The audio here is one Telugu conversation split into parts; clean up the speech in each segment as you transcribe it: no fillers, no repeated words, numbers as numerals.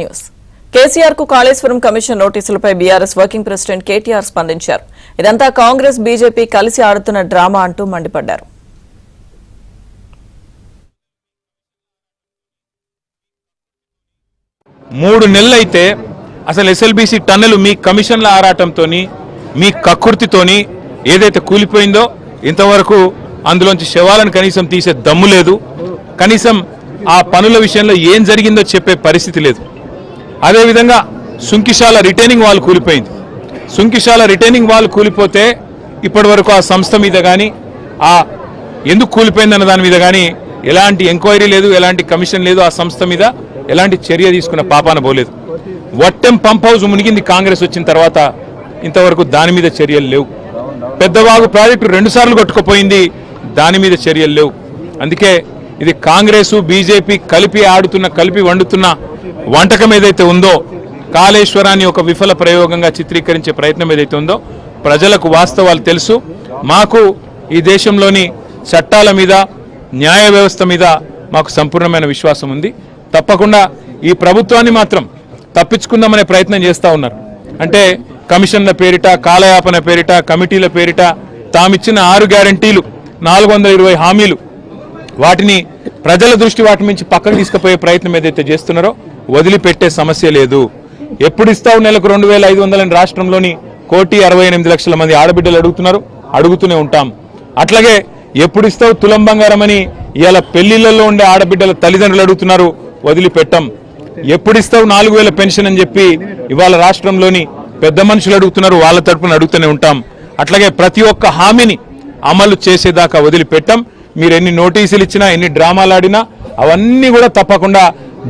న్యూస్ కేసీఆర్ కు కాళేశ్వరం కమిషన్ నోటీసులపై బీఆర్ఎస్ వర్కింగ్ ప్రెసిడెంట్ కేటీఆర్ స్పందించారు. ఇదంతా కాంగ్రెస్ బీజేపీ కలిసి ఆడుతున్న డ్రామా అంటూ మండిపడ్డారు. మూడు నెలలైతే అసలు ఎస్ఎల్బీసీ టన్నెల్ మీ కమిషన్ల ఆరాటంతోని మీ కక్కుర్తితోని ఏదైతే కూలిపోయిందో ఇంతవరకు అందులోంచి శవాలను కనీసం తీసే దమ్ము లేదు. కనీసం ఆ పనుల విషయంలో ఏం జరిగిందో చెప్పే పరిస్థితి లేదు. అదేవిధంగా సుంకిశాల రిటైనింగ్ వాల్ కూలిపోయింది. సుంకిశాల రిటైనింగ్ వాల్ కూలిపోతే ఇప్పటి వరకు ఆ సంస్థ మీద కానీ ఆ ఎందుకు కూలిపోయిందన్న దాని మీద కానీ ఎలాంటి ఎంక్వైరీ లేదు, ఎలాంటి కమిషన్ లేదు. ఆ సంస్థ మీద ఎలాంటి చర్య తీసుకున్న పాపాన పోలేదు. వట్టెం పంప్ హౌస్ మునిగింది కాంగ్రెస్ వచ్చిన తర్వాత, ఇంతవరకు దాని మీద చర్యలు లేవు. పెద్దవాగు ప్రాజెక్టు 2 సార్లు కొట్టుకుపోయింది, దాని మీద చర్యలు లేవు. అందుకే ఇది కాంగ్రెస్ బీజేపీ కలిపి వండుతున్న వంటకం ఏదైతే ఉందో, కాళేశ్వరాన్ని ఒక విఫల ప్రయోగంగా చిత్రీకరించే ప్రయత్నం ఏదైతే ఉందో, ప్రజలకు వాస్తవాలు తెలుసు. మాకు ఈ దేశంలోని చట్టాల మీద, న్యాయ వ్యవస్థ మీద మాకు సంపూర్ణమైన విశ్వాసం ఉంది. తప్పకుండా ఈ ప్రభుత్వాన్ని మాత్రం తప్పించుకుందామనే ప్రయత్నం చేస్తూ ఉన్నారు. అంటే కమిషన్ల పేరిట, కాలయాపన పేరిట, కమిటీల పేరిట తామిచ్చిన 6 గ్యారంటీలు, 420 హామీలు, వాటిని ప్రజల దృష్టి వాటి నుంచి పక్కకు తీసుకుపోయే ప్రయత్నం ఏదైతే చేస్తున్నారో వదిలిపెట్టే సమస్య లేదు. ఎప్పుడు ఇస్తావు నెలకు 2500 రాష్ట్రంలోని 1,68,00,000 మంది ఆడబిడ్డలు అడుగుతున్నారు, అడుగుతూనే ఉంటాం. అట్లాగే ఎప్పుడు ఇస్తావు తులం బంగారం అని ఇవాళ పెళ్లిళ్లలో ఉండే ఆడబిడ్డల తల్లిదండ్రులు అడుగుతున్నారు, వదిలిపెట్టాం. ఎప్పుడు ఇస్తావు 4,000 పెన్షన్ అని చెప్పి ఇవాళ రాష్ట్రంలోని పెద్ద మనుషులు అడుగుతున్నారు, వాళ్ళ తరపున అడుగుతూనే ఉంటాం. అట్లాగే ప్రతి ఒక్క హామీని అమలు చేసేదాకా వదిలిపెట్టాం. మీరు ఎన్ని నోటీసులు ఇచ్చినా, ఎన్ని డ్రామాలు ఆడినా అవన్నీ కూడా తప్పకుండా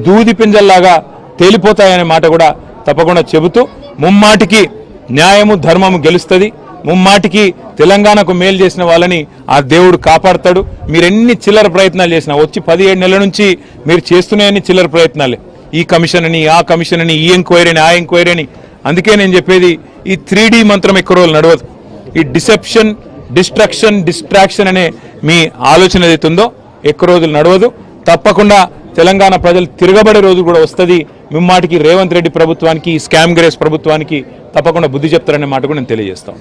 దూది పింజల్లాగా తేలిపోతాయనే మాట కూడా తప్పకుండా చెబుతూ, ముమ్మాటికి న్యాయము ధర్మము గెలుస్తుంది. ముమ్మాటికి తెలంగాణకు మేలు చేసిన వాళ్ళని ఆ దేవుడు కాపాడతాడు. మీరు ఎన్ని చిల్లర ప్రయత్నాలు చేసినా, వచ్చి 17 నెలల నుంచి మీరు చేస్తున్న అన్ని చిల్లర ప్రయత్నాలే. ఈ కమిషన్ అని, ఆ కమిషన్ అని, ఈ ఎంక్వైరీ అని, ఆ ఎంక్వైరీ అని. అందుకే నేను చెప్పేది, ఈ 3D మంత్రం ఎక్కువ రోజులు నడవదు. ఈ డిసెప్షన్, డిస్ట్రక్షన్, డిస్ట్రాక్షన్ అనే మీ ఆలోచన ఏదైతే ఉందో ఎక్కువ రోజులు నడవదు. తప్పకుండా తెలంగాణ ప్రజలు తిరగబడే రోజు కూడా వస్తుంది. మిమ్మాటికి రేవంత్ రెడ్డి ప్రభుత్వానికి, స్కామ్ గ్రేస్ ప్రభుత్వానికి తప్పకుండా బుద్ధి చెప్తారనే మాట కూడా నేను తెలియజేస్తాను.